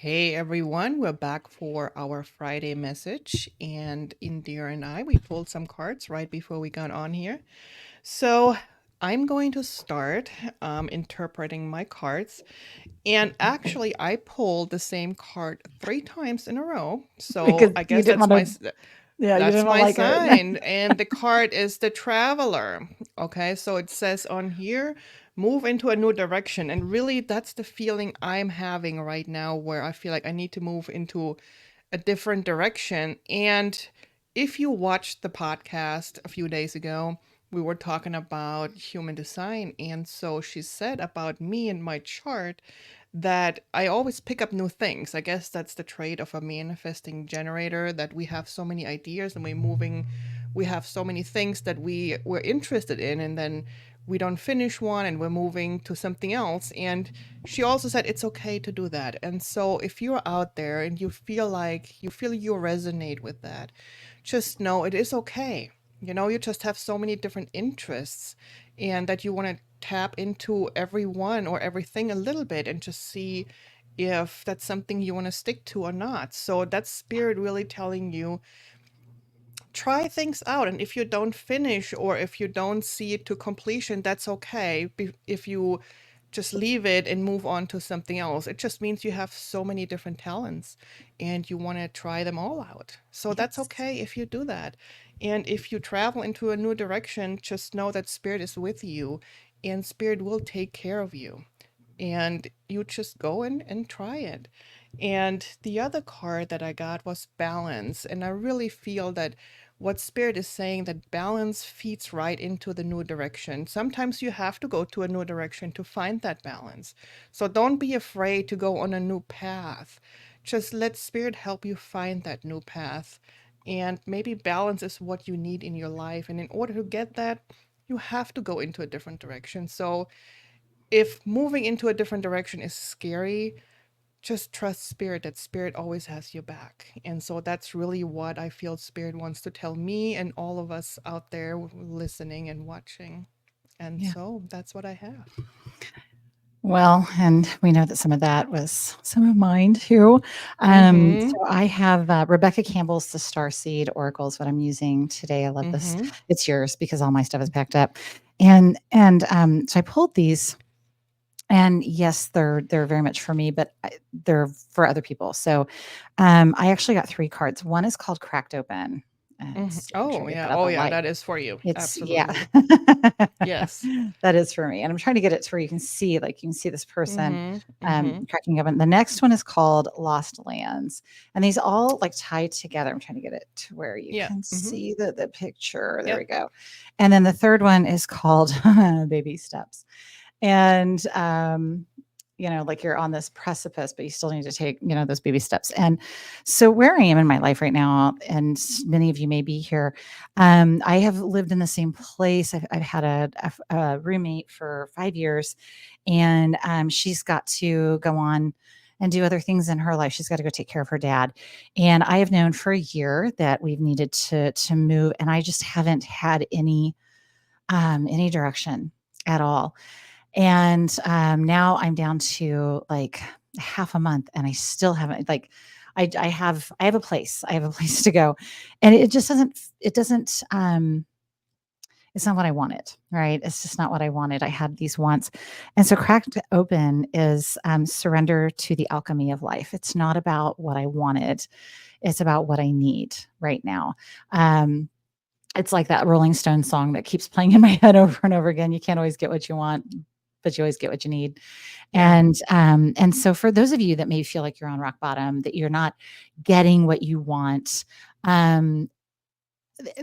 Hey everyone, we're back for our Friday message. And Indira and I, we pulled some cards right before we got on here. So I'm going to start interpreting my cards. And actually, I pulled the same card 3 times in a row. So Because I you guess didn't want to, yeah, you that's didn't my like it. sign. And the card is the traveler. Okay, so it says on here, move into a new direction. And really, that's the feeling I'm having right now, where I feel like I need to move into a different direction. And if you watched the podcast a few days ago, we were talking about human design. And so she said about me and my chart that I always pick up new things. I guess that's the trait of a manifesting generator, that we have so many ideas and we have so many things that we're interested in, and then we don't finish one and we're moving to something else. And she also said it's okay to do that. And so if you're out there and you feel you resonate with that, just know it is okay. You just have so many different interests, and that you want to tap into every one or everything a little bit and just see if that's something you want to stick to or not. So that's spirit really telling you, try things out. And if you don't finish or if you don't see it to completion, that's okay. If you just leave it and move on to something else, it just means you have so many different talents and you want to try them all out. So that's Yes. okay if you do that. And if you travel into a new direction, just know that spirit is with you and spirit will take care of you, and you just go in and try it. And the other card that I got was balance. And I really feel that what spirit is saying, that balance feeds right into the new direction. Sometimes you have to go to a new direction to find that balance. So don't be afraid to go on a new path. Just let spirit help you find that new path. And maybe balance is what you need in your life. And in order to get that, you have to go into a different direction. So if moving into a different direction is scary, just trust spirit, that spirit always has your back. And so that's really what I feel spirit wants to tell me and all of us out there listening and watching. And Yeah. so that's what I have. Well, and we know that some of that was some of mine too. Mm-hmm. So I have Rebecca Campbell's The Star Seed Oracle is what I'm using today. I love this. Mm-hmm. It's yours because all my stuff is packed up. And so I pulled these, and yes, they're very much for me, but they're for other people. So I actually got 3 cards. One is called Cracked Open. Mm-hmm. Let's see if I can try Oh to get yeah. that up Oh on yeah. light. That is for you. It's yeah. Absolutely. Yes. That is for me, and I'm trying to get it to where you can see, like, you can see this person, Mm-hmm. Mm-hmm. cracking open. The next one is called Lost Lands, and these all, like, tie together. I'm trying to get it to where you Yeah. can Mm-hmm. see the picture. There we Yep. go. And then the third one is called Baby Steps. And, like you're on this precipice, but you still need to take, those baby steps. And so where I am in my life right now, and many of you may be here, I have lived in the same place. I've had a roommate for 5 years, and she's got to go on and do other things in her life. She's got to go take care of her dad. And I have known for a year that we've needed to move, and I just haven't had any direction at all. And, now I'm down to, like, half a month, and I still haven't, like, I have a place. I have a place to go, and it's not what I wanted, right? It's just not what I wanted. I had these wants. And so Cracked Open is, surrender to the alchemy of life. It's not about what I wanted. It's about what I need right now. It's like that Rolling Stone song that keeps playing in my head over and over again. You can't always get what you want, but you always get what you need. Yeah. And so for those of you that may feel like you're on rock bottom, that you're not getting what you want, um,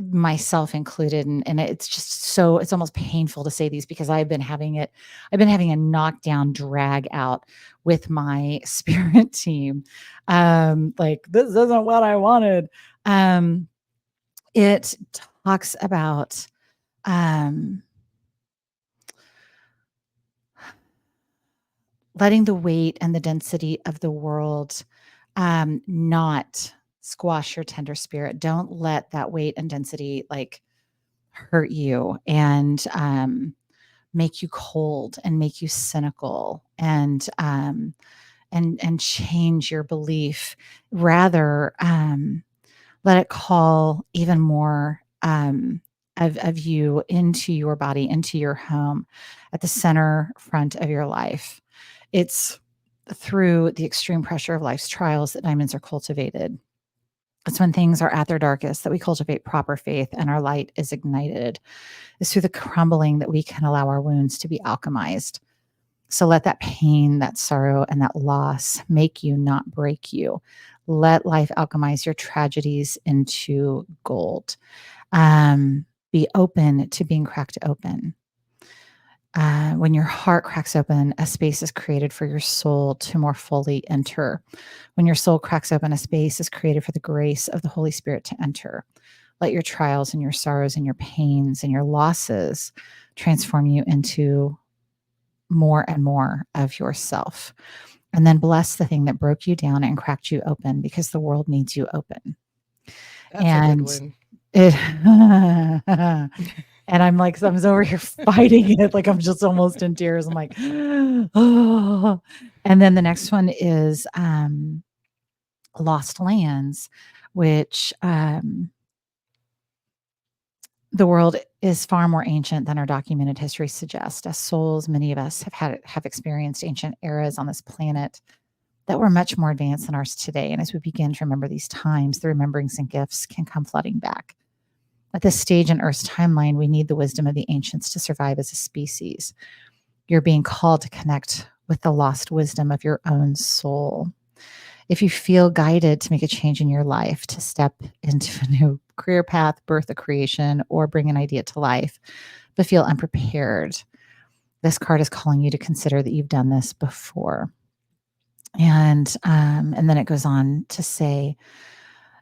myself included, and it's just so it's almost painful to say these because I've been having a knockdown drag out with my spirit team. Like, this isn't what I wanted. Um, it talks about um letting the weight and the density of the world, not squash your tender spirit. Don't let that weight and density, like, hurt you and, make you cold and make you cynical, and change your belief. Rather, let it call even more of you into your body, into your home, at the center front of your life. It's through the extreme pressure of life's trials that diamonds are cultivated. It's when things are at their darkest that we cultivate proper faith and our light is ignited. It's through the crumbling that we can allow our wounds to be alchemized. So let that pain, that sorrow, and that loss make you, not break you. Let life alchemize your tragedies into gold. Be open to being cracked open. When your heart cracks open, a space is created for your soul to more fully enter. When your soul cracks open, a space is created for the grace of the Holy Spirit to enter. Let your trials and your sorrows and your pains and your losses transform you into more and more of yourself. And then bless the thing that broke you down and cracked you open, because the world needs you open. That's a good And one. it and I'm like, I'm over here fighting it, like I'm just almost in tears. I'm like, oh. And then the next one is Lost Lands, which the world is far more ancient than our documented history suggests. As souls, many of us have experienced ancient eras on this planet that were much more advanced than ours today. And as we begin to remember these times, the rememberings and gifts can come flooding back. At this stage in Earth's timeline, we need the wisdom of the ancients to survive as a species. You're being called to connect with the lost wisdom of your own soul. If you feel guided to make a change in your life, to step into a new career path, birth a creation, or bring an idea to life, but feel unprepared, this card is calling you to consider that you've done this before. And then it goes on to say,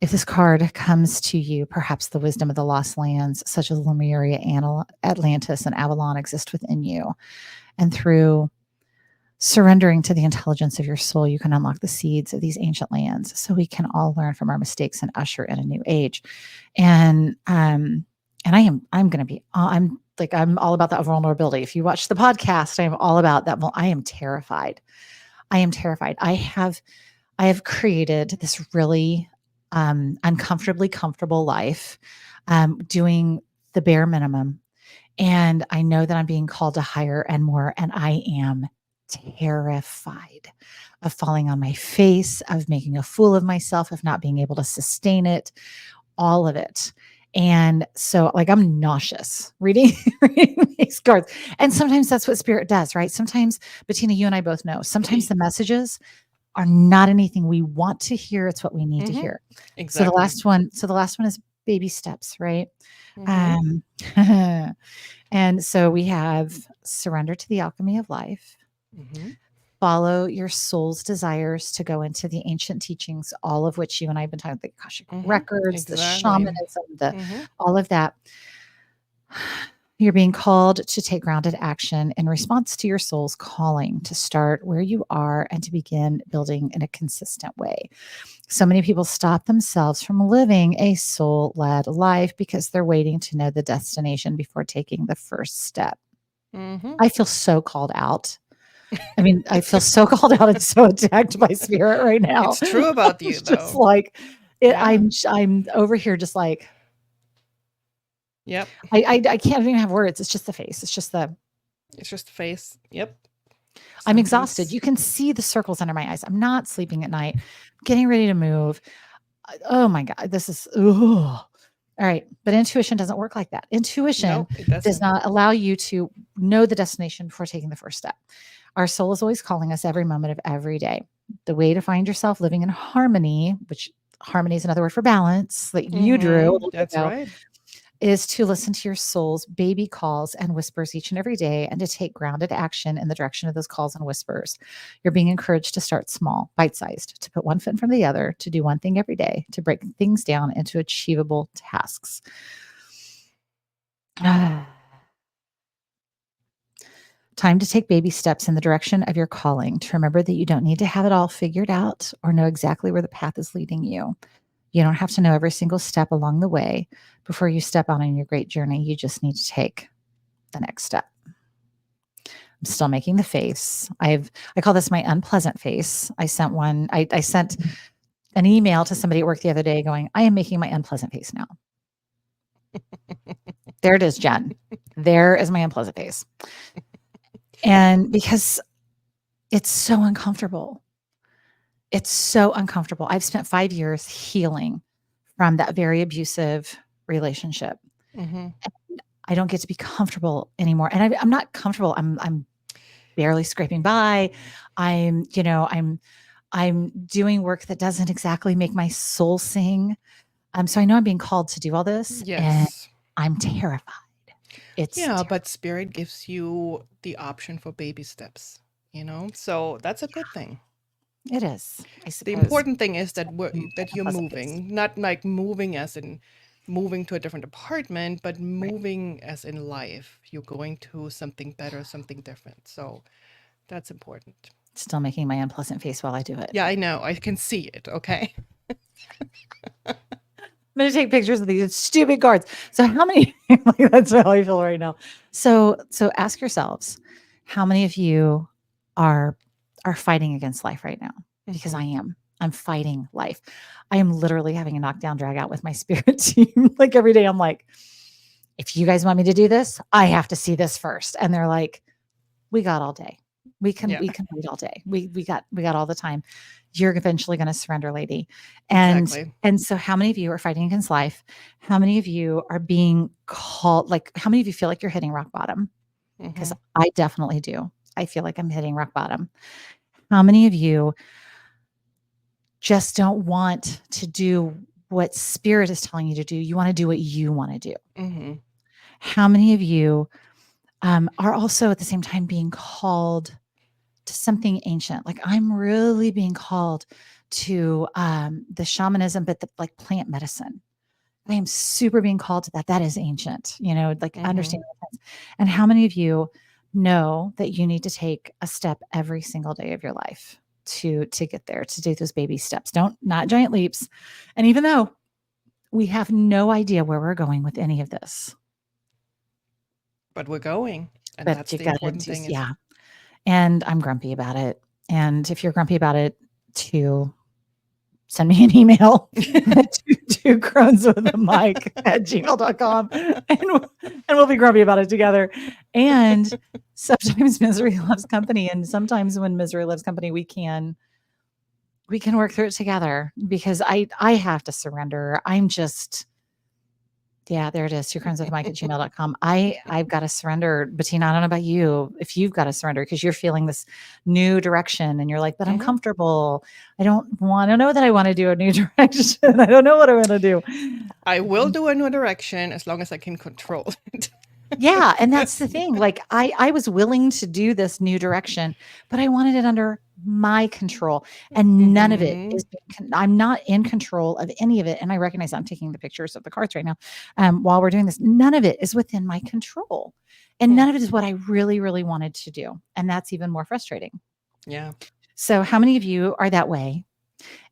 if this card comes to you, perhaps the wisdom of the lost lands, such as Lemuria, Atlantis, and Avalon, exist within you. And through surrendering to the intelligence of your soul, you can unlock the seeds of these ancient lands, so we can all learn from our mistakes and usher in a new age. And I'm all about that vulnerability. If you watch the podcast, I am all about that. I am terrified. I have created this really uncomfortably comfortable life, doing the bare minimum. And I know that I'm being called to higher and more. And I am terrified of falling on my face, of making a fool of myself, of not being able to sustain it, all of it. And so, like, I'm nauseous reading, reading these cards. And sometimes that's what spirit does, right? Sometimes, Bettina, you and I both know, sometimes the messages are not anything we want to hear. It's what we need to hear. So Exactly. the last one is baby steps, right? Mhm. Um, and so we have surrender to the alchemy of life, Mhm. follow your soul's desires to go into the ancient teachings, all of which you and I have been talking, the Akashic Mhm. records, the Exactly. shamanism, the Mhm. all of that. You're being called to take grounded action in response to your soul's calling, to start where you are and to begin building in a consistent way. So many people stop themselves from living a soul led life because they're waiting to know the destination before taking the first step. Mhm. I feel so called out. I mean, I feel so called out and so attacked by spirit right now. It's true about you, It's just though. like Yeah. I'm over here just like Yep. I can't even have words. It's just the face. It's just the It's just face. Yep. I'm exhausted. Something's. You can see the circles under my eyes. I'm not sleeping at night. Getting ready to move. Oh my God, this is ugh. All right. But intuition doesn't work like that. Intuition No, it does doesn't. not allow you to know the destination before taking the first step. Our soul is always calling us every moment of every day. The way to find yourself living in harmony, which harmony is another word for balance that you drew a Mhm. little bit That's ago, right. is to listen to your soul's baby calls and whispers each and every day, and to take grounded action in the direction of those calls and whispers. You're being encouraged to start small, bite sized, to put one foot in front of the other, to do one thing every day, to break things down into achievable tasks. Time to take baby steps in the direction of your calling, to remember that you don't need to have it all figured out or know exactly where the path is leading you. You don't have to know every single step along the way before you step out on your great journey. You just need to take the next step. I'm still making the face. I call this my unpleasant face. I sent an email to somebody at work the other day going, I am making my unpleasant face now. There it is, Jen. There is my unpleasant face. And because it's so uncomfortable. It's so uncomfortable. I've spent 5 years healing from that very abusive relationship. Mm-hmm. I don't get to be comfortable anymore. And I'm not comfortable. I'm barely scraping by. I'm doing work that doesn't exactly make my soul sing. So I know I'm being called to do all this, and Yes. I'm terrified. Yeah, but spirit gives you the option for baby steps, So that's a good thing. It is, I The suppose. important thing is My that you're unpleasant face. moving, not like moving as in moving to a different apartment, but Right. moving as in life. You're going to something better, something different. So that's important. Still making my unpleasant face while I do it. Yeah, I know. I can see it. Okay. I'm gonna take pictures of these stupid cards. So how many like, that's how I feel right now. So ask yourselves, how many of you are fighting against life right now? Because I Hmm. am. I'm fighting life. I am literally having a knockdown drag out with my spirit team. Like every day I'm like, if you guys want me to do this, I have to see this first. And they're like, we got all day. Yeah, We can wait all day. We got all the time. You're eventually going to surrender, lady. And exactly. so how many of you are fighting against life? How many of you are being called, like how many of you feel like you're hitting rock bottom? Because Hmm. I definitely do. I feel like I'm hitting rock bottom. How many of you just don't want to do what spirit is telling you to do? You want to do what you want to do. Hmm. How many of you are also at the same time being called to something ancient? Like I'm really being called to the shamanism, but the like plant medicine. I am super being called to that. That is ancient, like Hmm. understand. And how many of you know that you need to take a step every single day of your life to get there, to do those baby steps? Don't not giant leaps. And even though we have no idea where we're going with any of this, But we're going. And but that's you the got to important thing just, is yeah. And I'm grumpy about it. And if you're grumpy about it too, send me an email to crones with a mic at gmail.com and we'll be grumpy about it together. And sometimes misery loves company. And sometimes when misery loves company, we can work through it together because I have to surrender. I'm just, yeah, there it is. Two crones with a mic at gmail.com. I've got to surrender. Bettina, I don't know about you, if you've got to surrender because you're feeling this new direction and you're like, but I'm Mhm. comfortable. I don't know that I want to do a new direction. I don't know what I want to do. I will do a new direction as long as I can control it. Yeah, and that's the thing. Like I was willing to do this new direction, but I wanted it under my control and none of it Mhm. is I'm not in control of any of it, and I recognize I'm taking the pictures of the cards right now. While we're doing this, none of it is within my control. And Hmm. none of it is what I really really wanted to do. And that's even more frustrating. Yeah. So how many of you are that way?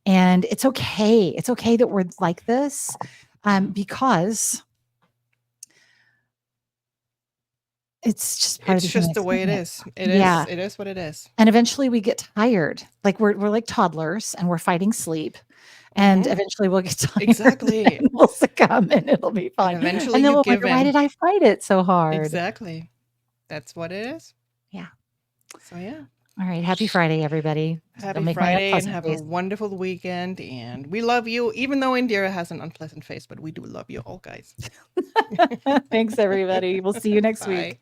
And it's okay. It's okay that we're like this because it's just part of It's the human just the way it experience. is. It is Yeah. it is what it is. And eventually we get tired. Like we're like toddlers and we're fighting sleep. And Mhm. eventually we'll get tired Exactly. and we'll succumb and it'll be And fine. eventually And then you we'll give wonder, why in. did I fight it so hard? Exactly. That's what it is. Yeah. So yeah. All right. Happy Friday, everybody. Still Happy make my Friday and unpleasant have a face. wonderful weekend. And we love you, even though Indira has an unpleasant face, but we do love you all, guys. Thanks, everybody. We'll see you next week. Bye.